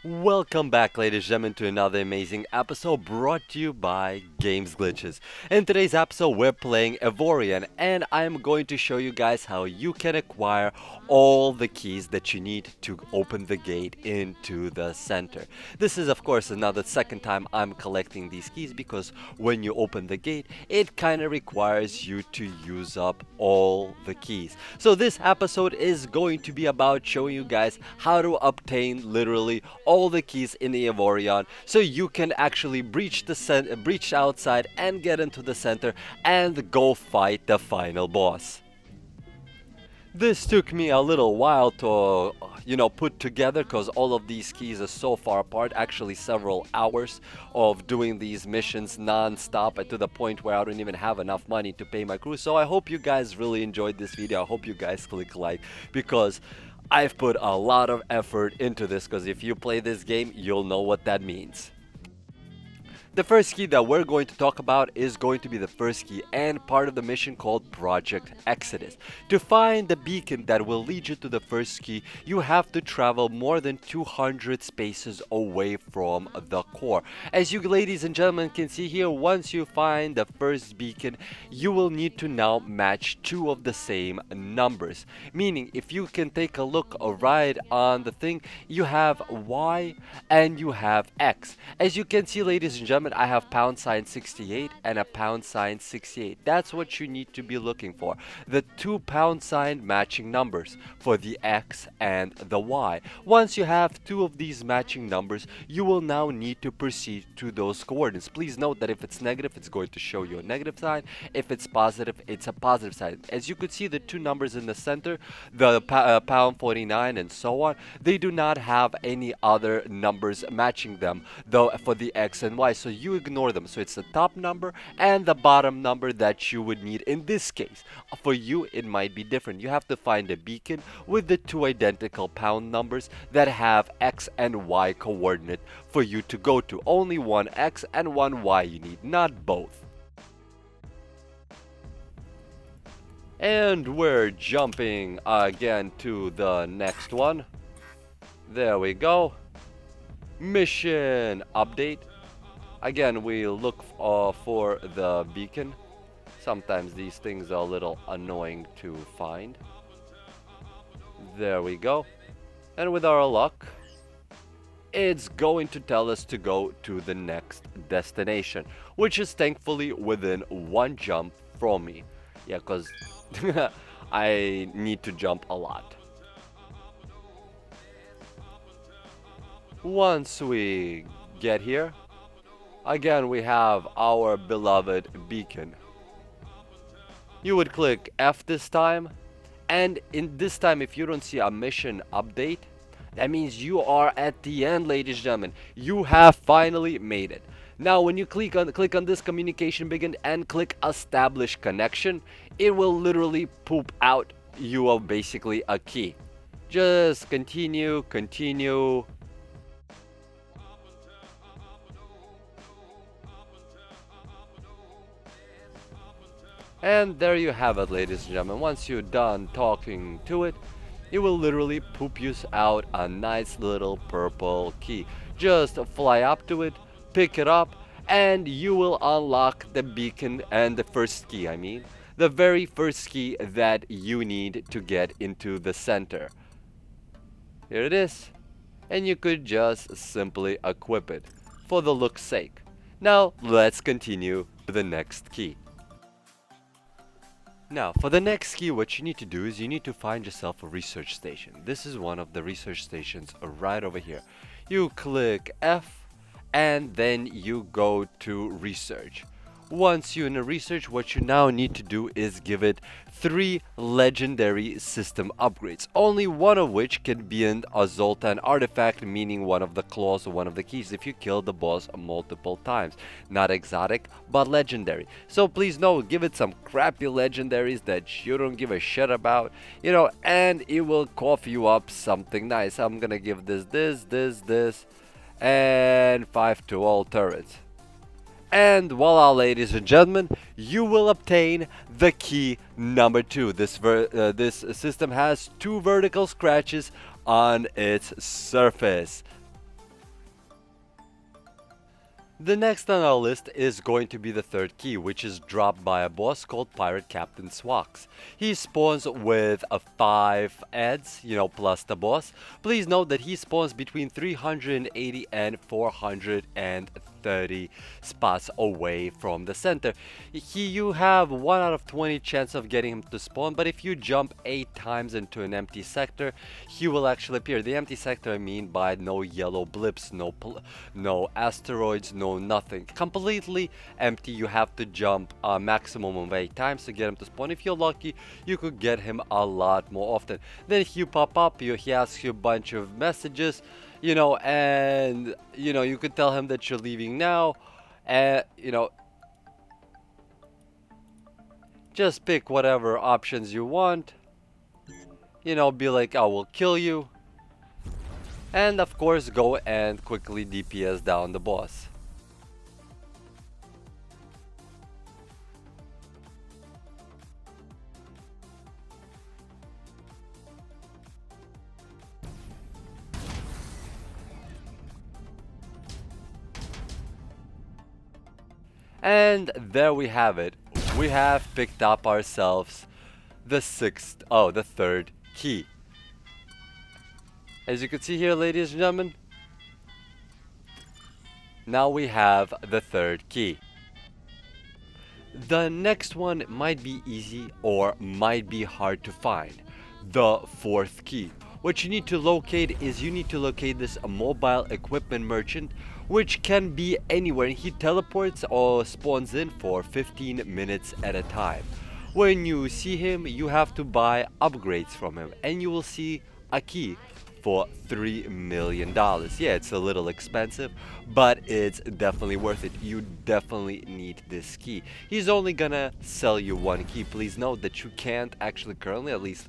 Welcome back, ladies and gentlemen, to another amazing episode brought to you by Games Glitches. In today's episode, we're playing Avorion, and I'm going to show you guys how you can acquire all the keys that you need to open the gate into the center. This is, of course, another second time I'm collecting these keys because when you open the gate, it kind of requires you to use up all the keys. So this episode is going to be about showing you guys how to obtain literally all the keys in the Avorion so you can actually breach outside and get into the center and go fight the final boss. This took me a little while to, put together because all of these keys are so far apart. Actually, several hours of doing these missions non-stop to the point where I don't even have enough money to pay my crew. So I hope you guys really enjoyed this video. I hope you guys click like because I've put a lot of effort into this because if you play this game, you'll know what that means. The first key that we're going to talk about is going to be the first key and part of the mission called Project Exodus. To find the beacon that will lead you to the first key, you have to travel more than 200 spaces away from the core. As you ladies and gentlemen can see here, once you find the first beacon, you will need to now match two of the same numbers. Meaning, if you can take a look right on the thing, you have Y and you have X. As you can see, ladies and gentlemen, I have #68 and a #68. That's what you need to be looking for. The two # matching numbers for the X and the Y. Once you have two of these matching numbers, you will now need to proceed to those coordinates. Please note that if it's negative, it's going to show you a negative sign. If it's positive, it's a positive sign. As you could see, the two numbers in the center, the #49 and so on, they do not have any other numbers matching them, though for the X and Y. So you ignore them. So it's the top number and the bottom number that you would need in this case. For you, it might be different. You have to find a beacon with the two identical pound numbers that have X and Y coordinate for you to go to. Only one X and one Y you need, not both. And we're jumping again to the next one. There we go. Mission update. Again, we look for the beacon. Sometimes these things are a little annoying to find. There we go. And with our luck, it's going to tell us to go to the next destination, which is thankfully within one jump from me. Yeah, because I need to jump a lot. Once we get here, again we have our beloved beacon. You would click F this time, and in this time if you don't see a mission update, that means you are at the end, ladies and gentlemen. You have finally made it. Now when you click on this communication beacon and click establish connection, it will literally poop out you are basically a key. Just continue. And there you have it, ladies and gentlemen. Once you're done talking to it, it will literally poop you out a nice little purple key. Just fly up to it, pick it up, and you will unlock the beacon and the first key, the very first key that you need to get into the center. Here it is. And you could just simply equip it for the look's sake. Now, let's continue to the next key. Now, for the next key, what you need to do is you need to find yourself a research station. This is one of the research stations right over here. You click F, and then you go to research. Once you're in a research, what you now need to do is give it 3 legendary system upgrades, only one of which can be an Xsotan Artifact, meaning one of the claws or one of the keys if you kill the boss multiple times. Not exotic, but legendary. So please know, give it some crappy legendaries that you don't give a shit about, and it will cough you up something nice. I'm gonna give this, and 5 to all turrets. And voila, ladies and gentlemen, you will obtain the key number 2. This system has 2 vertical scratches on its surface. The next on our list is going to be the third key, which is dropped by a boss called Pirate Captain Swoks. He spawns with a 5 ads, plus the boss. Please note that he spawns between 380 and 430 spots away from the center. You have 1 out of 20 chance of getting him to spawn, but if you jump 8 times into an empty sector, he will actually appear. The empty sector I mean by no yellow blips, no asteroids, no nothing. Completely empty. You have to jump a maximum of 8 times to get him to spawn. If you're lucky, you could get him a lot more often. Then he pop up, he asks you a bunch of messages, and you could tell him that you're leaving now, and just pick whatever options you want. Be like, I will kill you. And of course, go and quickly DPS down the boss. And there we have it. We have picked up ourselves the third key. As you can see here, ladies and gentlemen, now we have the third key. The next one might be easy or might be hard to find. The fourth key. What you need to locate is this mobile equipment merchant, which can be anywhere. He teleports or spawns in for 15 minutes at a time. When you see him, you have to buy upgrades from him, and you will see a key for $3 million. Yeah, it's a little expensive, but it's definitely worth it. You definitely need this key. He's only gonna sell you one key. Please note that you can't actually currently, at least,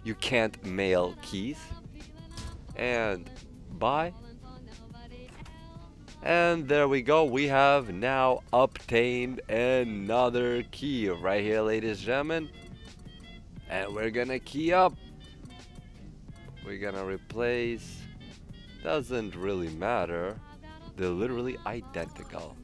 you can't mail keys. And buy. And there we go. We have now obtained another key right here, ladies and gentlemen. And we're gonna key up. We're gonna replace. Doesn't really matter. They're literally identical.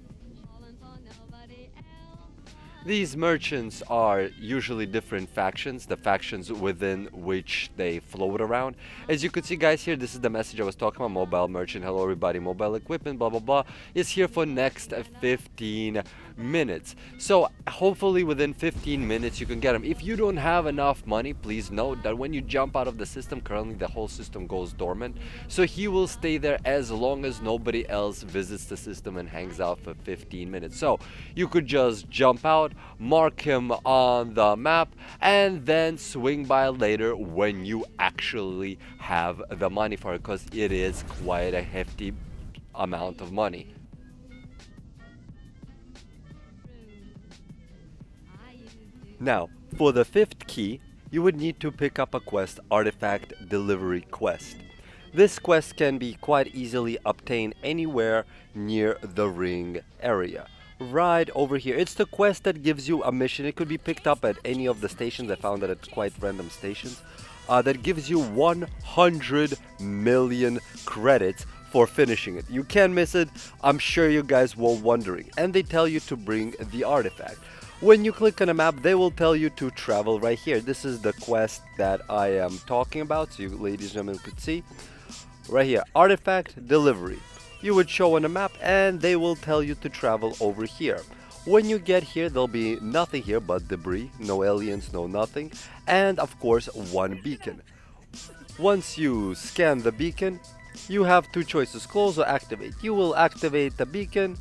These merchants are usually different factions, the factions within which they float around. As you can see, guys, here, this is the message I was talking about. Mobile merchant, hello everybody, mobile equipment, blah blah blah, is here for next 15 minutes. So hopefully within 15 minutes you can get them. If you don't have enough money, please note that when you jump out of the system, currently the whole system goes dormant. So he will stay there as long as nobody else visits the system and hangs out for 15 minutes. So you could just jump out, mark him on the map, and then swing by later when you actually have the money for it, because it is quite a hefty amount of money. Now, for the fifth key, you would need to pick up a quest, Artifact Delivery Quest. This quest can be quite easily obtained anywhere near the ring area. Right over here. It's the quest that gives you a mission. It could be picked up at any of the stations. I found that it's quite random stations. That gives you 100 million credits for finishing it. You can't miss it. I'm sure you guys were wondering. And they tell you to bring the artifact. When you click on a map, they will tell you to travel right here. This is the quest that I am talking about, so you ladies and gentlemen could see. Right here, Artifact Delivery. You would show on a map and they will tell you to travel over here. When you get here, there'll be nothing here but debris, no aliens, no nothing, and of course one beacon. Once you scan the beacon, you have two choices, close or activate. You will activate the beacon.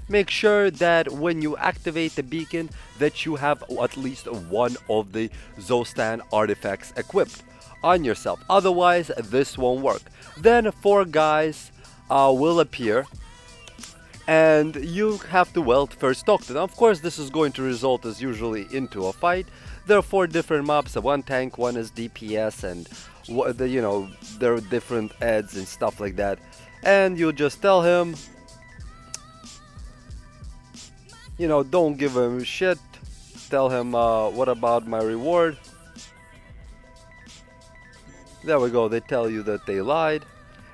Make sure that when you activate the beacon that you have at least one of the Xsotan artifacts equipped on yourself. Otherwise, this won't work. Then 4 guys will appear and you have to first talk to them. Of course, this is going to result as usually into a fight. There are 4 different mobs, one tank, one is DPS, and there are different ads and stuff like that. And you just tell him, don't give him shit. Tell him, what about my reward? There we go, they tell you that they lied.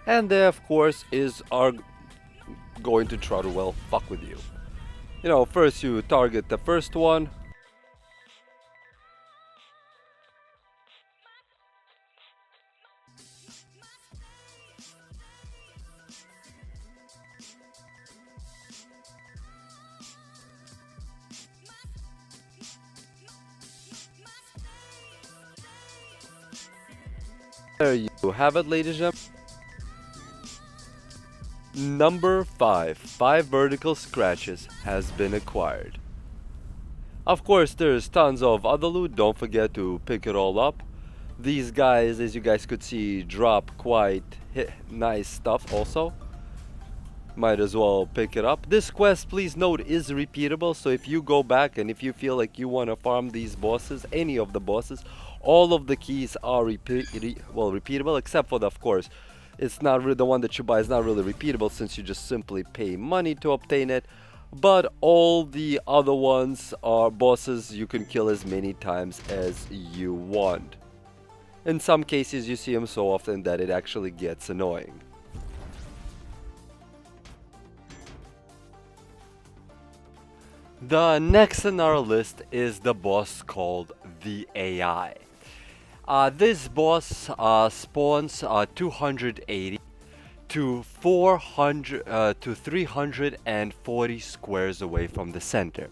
And there, of course, is going to try to, well, fuck with you. You know, first you target the first one. There you have it, ladies and gentlemen. Number 5. 5 vertical scratches has been acquired. Of course, there's tons of other loot. Don't forget to pick it all up. These guys, as you guys could see, drop quite nice stuff also. Might as well pick it up. This quest, please note, is repeatable. So if you go back and if you feel like you want to farm these bosses, any of the bosses, all of the keys are repeatable, except for of course, it's not the one that you buy is not really repeatable since you just simply pay money to obtain it. But all the other ones are bosses you can kill as many times as you want. In some cases, you see them so often that it actually gets annoying. The next in our list is the boss called the AI. This boss spawns 280 to 340 squares away from the center.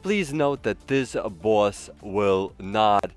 Please note that this boss will not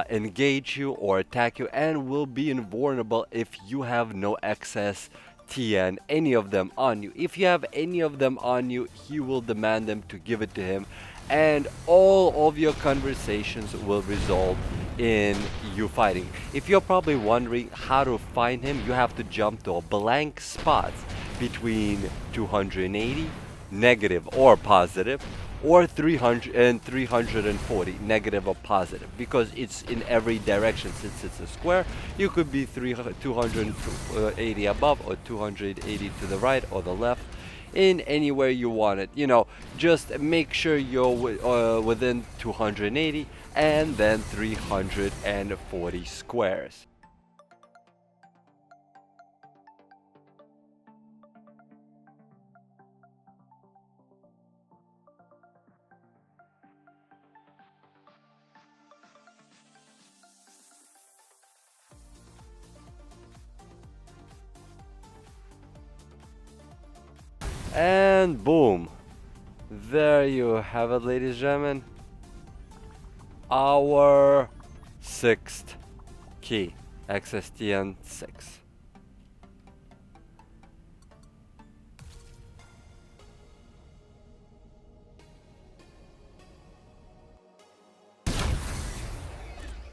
engage you or attack you and will be invulnerable if you have no XSTN, any of them on you. If you have any of them on you, he will demand them to give it to him, and all of your conversations will result in you fighting. If you're probably wondering how to find him, you have to jump to a blank spot between 280 negative or positive, or 300 and 340 negative or positive, because it's in every direction. Since it's a square, you could be 280 above or 280 to the right or the left, in anywhere you want it. You know, just make sure you're within 280 and then 340 squares. And boom, there you have it, ladies and gentlemen, our 6th key, XSTN-6.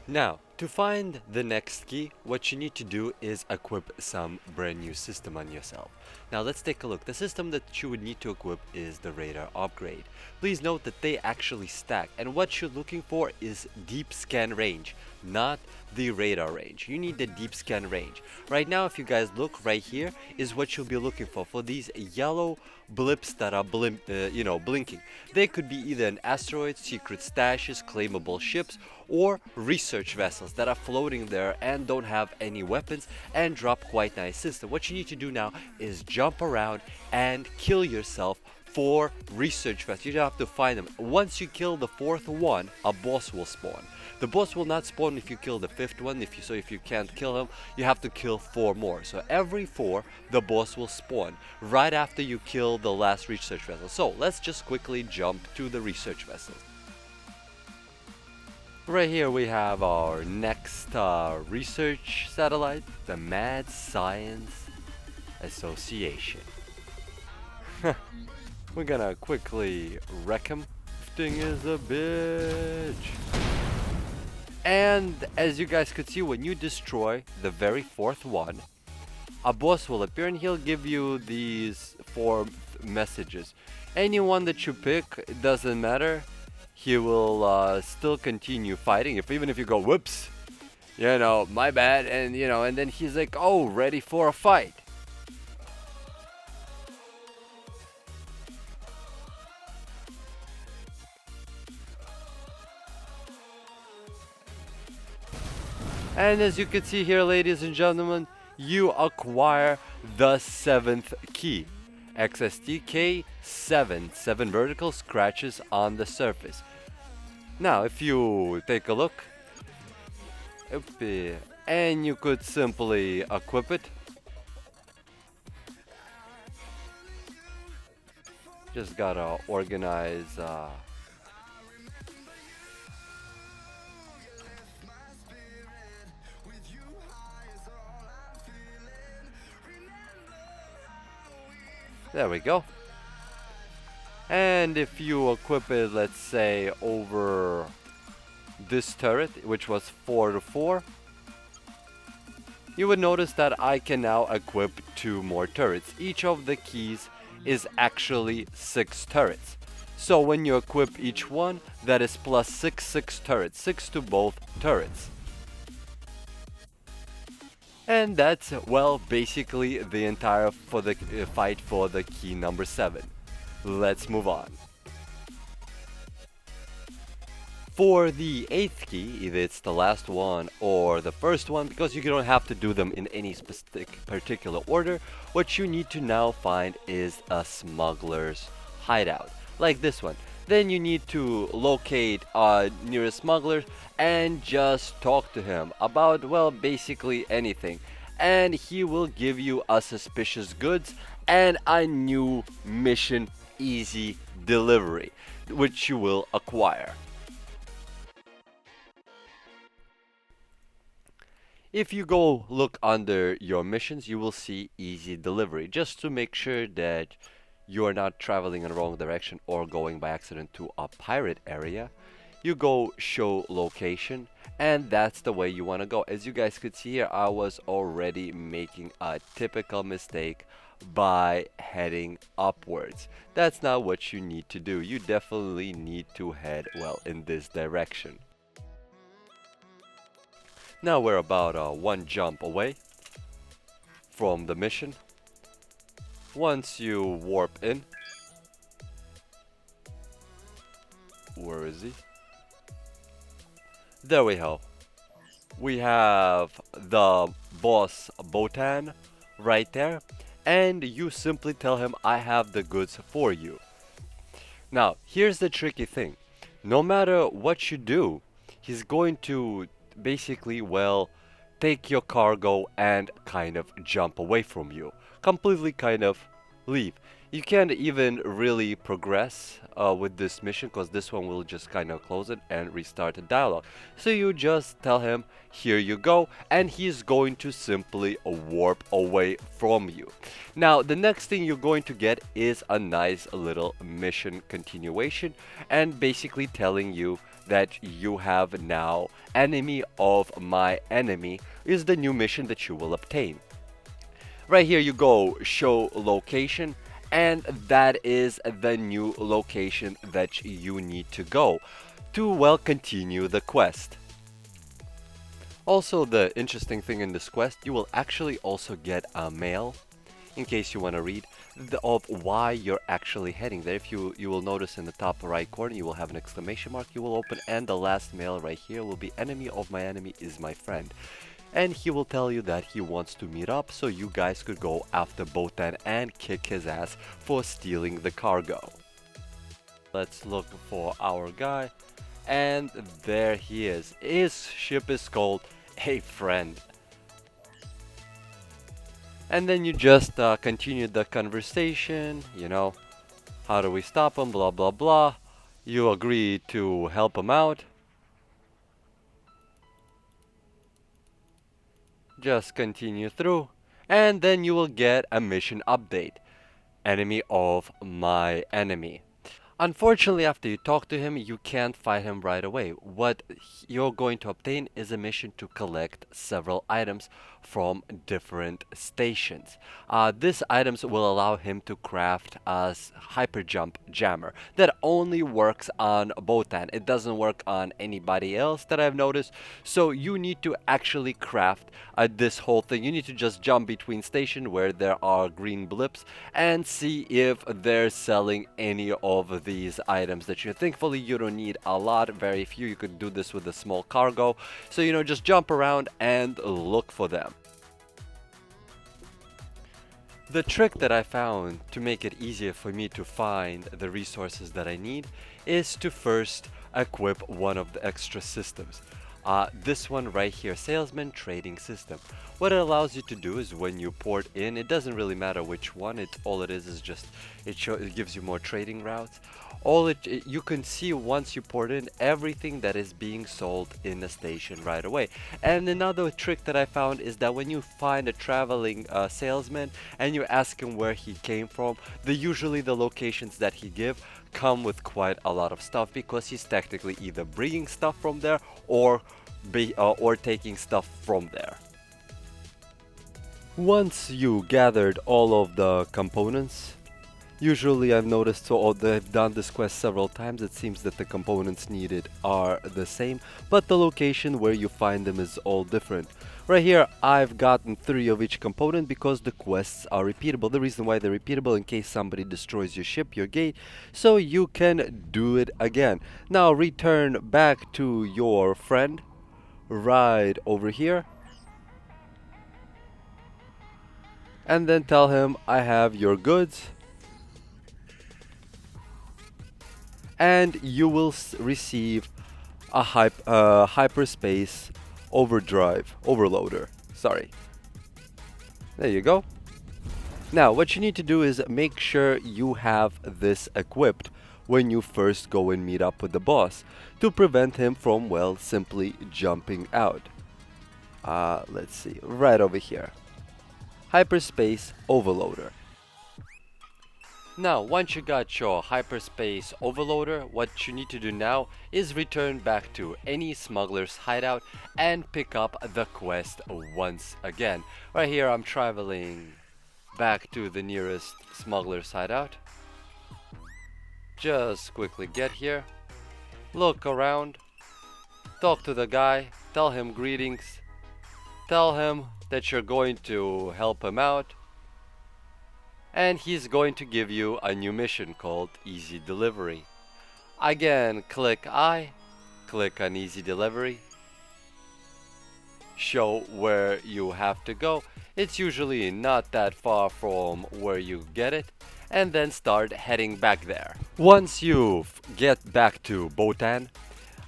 Now, to find the next key, what you need to do is equip some brand new system on yourself. Now let's take a look. The system that you would need to equip is the radar upgrade. Please note that they actually stack, and what you're looking for is deep scan range, not the radar range. You need the deep scan range. Right now, if you guys look right here, is what you'll be looking for these yellow blips that are blinking. They could be either an asteroid, secret stashes, claimable ships, or research vessels that are floating there and don't have any weapons and drop quite nice system. What you need to do now is jump around and kill yourself for research vessels. You have to find them. Once you kill the 4th one, a boss will spawn. The boss will not spawn if you kill the 5th one. If you can't kill him, you have to kill 4 more. So every 4, the boss will spawn right after you kill the last research vessel. So let's just quickly jump to the research vessels. Right here we have our next research satellite, the Mad Science Association. We're gonna quickly wreck him. Thing is a bitch. And as you guys could see, when you destroy the very 4th one, a boss will appear and he'll give you these 4 messages. Anyone that you pick, it doesn't matter. He will still continue fighting. Even if you go, whoops, my bad, and and then he's like, oh, ready for a fight. And as you can see here, ladies and gentlemen, you acquire the 7th key. XSTK 7, 7 vertical scratches on the surface. Now, if you take a look, and you could simply equip it. Just gotta organize. There we go. And if you equip it, let's say, over this turret, which was 4 to 4, you would notice that I can now equip 2 more turrets. Each of the keys is actually 6 turrets. So when you equip each one, that is plus 6 turrets, 6 to both turrets. And that's, well, basically the entire fight for the key number 7. Let's move on. For the 8th key, either it's the last one or the first one, because you don't have to do them in any specific particular order, what you need to now find is a smuggler's hideout, like this one. Then you need to locate nearest smuggler and just talk to him about, well, basically anything. And he will give you a suspicious goods and a new mission easy delivery, which you will acquire. If you go look under your missions, you will see easy delivery, just to make sure that you are not traveling in the wrong direction or going by accident to a pirate area. You go show location, and that's the way you want to go. As you guys could see here, I was already making a typical mistake by heading upwards. That's not what you need to do. You definitely need to head, well, in this direction. Now we're about one jump away from the mission. Once you warp in, where is he? There we go. We have the boss Botan right there, and you simply tell him, I have the goods for you. Now, here's the tricky thing. No matter what you do, he's going to basically, well, take your cargo and kind of jump away from you. Completely kind of leave. You can't even really progress with this mission, because this one will just kind of close it and restart the dialogue. So you just tell him, here you go, and he's going to simply warp away from you. Now, the next thing you're going to get is a nice little mission continuation, and basically telling you that you have now enemy of my enemy is the new mission that you will obtain. Right here you go show location, and that is the new location that you need to go to, well, continue the quest. Also, the interesting thing in this quest, you will actually also get a mail, in case you want to read, of why you're actually heading there. If you will notice in the top right corner, you will have an exclamation mark. You will open, and the last mail right here will be, enemy of my enemy is my friend. And he will tell you that he wants to meet up, so you guys could go after Botan and kick his ass for stealing the cargo. Let's look for our guy, and there he is. His ship is called a friend. And then you just continue the conversation, you know, how do we stop him, blah blah blah. You agree to help him out. Just continue through, and then you will get a mission update. Enemy of my enemy. Unfortunately, after you talk to him, you can't fight him right away. What you're going to obtain is a mission to collect several items from different stations. These items will allow him to craft a hyper jump jammer that only works on Botan. It doesn't work on anybody else that I've noticed. So you need to actually craft this whole thing. You need to just jump between stations where there are green blips and see if they're selling any of these items that you. Thankfully, you don't need a lot, very few. You could do this with a small cargo. So, you know, just jump around and look for them. The trick that I found to make it easier for me to find the resources that I need is to first equip one of the extra systems. This one right here, Salesman Trading System. What it allows you to do is when you port in, it doesn't really matter which one, all it is just it gives you more trading routes. You can see once you port in everything that is being sold in the station right away. And another trick that I found is that when you find a traveling salesman and you ask him where he came from, usually the locations that he give come with quite a lot of stuff because he's technically either bringing stuff from there or taking stuff from there. Once you gathered all of the components, usually I've noticed, so they've done this quest several times, it seems that the components needed are the same, but the location where you find them is all different. Right here, I've gotten 3 of each component because the quests are repeatable. The reason why they're repeatable, in case somebody destroys your ship, your gate, so you can do it again. Now return back to your friend, right over here, and then tell him, I have your goods, and you will receive a hyperspace overloader. Sorry. There you go. Now, what you need to do is make sure you have this equipped when you first go and meet up with the boss to prevent him from, well, simply jumping out. Let's see, right over here. Hyperspace overloader. Now, once you got your hyperspace overloader, what you need to do now is return back to any smuggler's hideout and pick up the quest once again. Right here, I'm traveling back to the nearest smuggler's hideout. Just quickly get here, look around, talk to the guy, tell him greetings, tell him that you're going to help him out, and he's going to give you a new mission called Easy Delivery. Again, click I, click on Easy Delivery, show where you have to go. It's usually not that far from where you get it, and then start heading back there. Once you get back to Botan,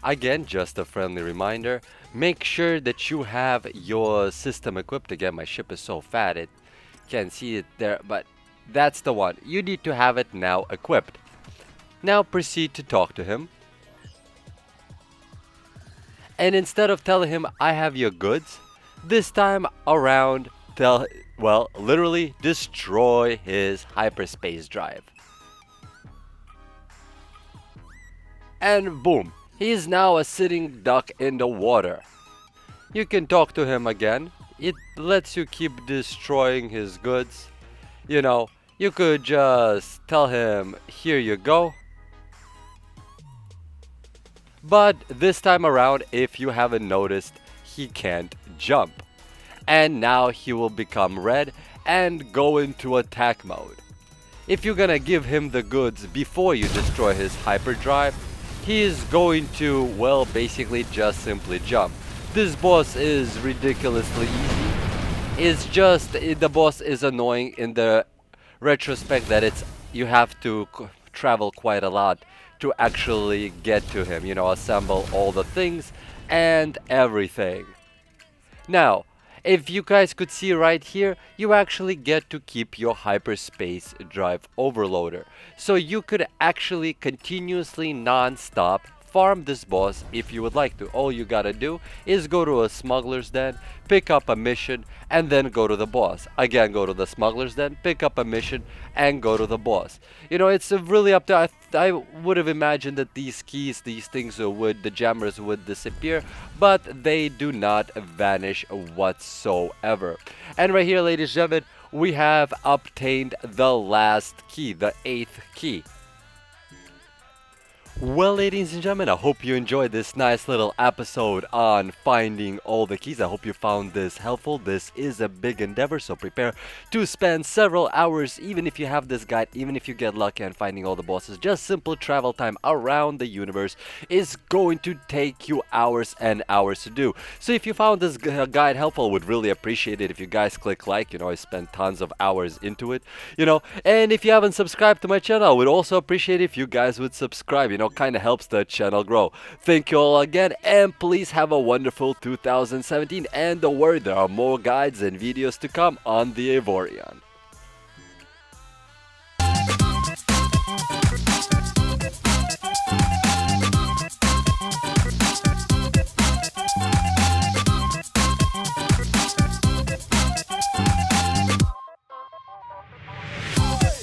again, just a friendly reminder, make sure that you have your system equipped. Again, my ship is so fat it can't see it there, but that's the one. You need to have it now equipped. Now proceed to talk to him. And instead of telling him, I have your goods, this time around, literally destroy his hyperspace drive. And boom, he's now a sitting duck in the water. You can talk to him again. It lets you keep destroying his goods. You know, you could just tell him, here you go. But this time around, if you haven't noticed, he can't jump. And now he will become red and go into attack mode. If you're gonna give him the goods before you destroy his hyperdrive, he is going to, well, basically just simply jump. This boss is ridiculously easy. It's just, the boss is annoying in the retrospect that you have to travel quite a lot to actually get to him, you know, assemble all the things and everything. Now, if you guys could see right here, you actually get to keep your hyperspace drive overloader. So you could actually continuously non-stop farm this boss if you would like to. All you gotta do is go to a smuggler's den, pick up a mission, and then go to the boss. Again, go to the smuggler's den, pick up a mission, and go to the boss. You know, it's really up to, I would have imagined that these keys, these things the jammers would disappear, but they do not vanish whatsoever. And right here, ladies and gentlemen, we have obtained the last key, the 8th key. Well, ladies and gentlemen, I hope you enjoyed this nice little episode on finding all the keys. I hope you found this helpful. This is a big endeavor, so prepare to spend several hours, even if you have this guide, even if you get lucky on finding all the bosses. Just simple travel time around the universe is going to take you hours and hours to do. So if you found this guide helpful, I would really appreciate it if you guys click like. I spent tons of hours into it, and if you haven't subscribed to my channel, I would also appreciate if you guys would subscribe. Kind of helps the channel grow. Thank you all again, and please have a wonderful 2017. And don't worry, there are more guides and videos to come on the Avorion.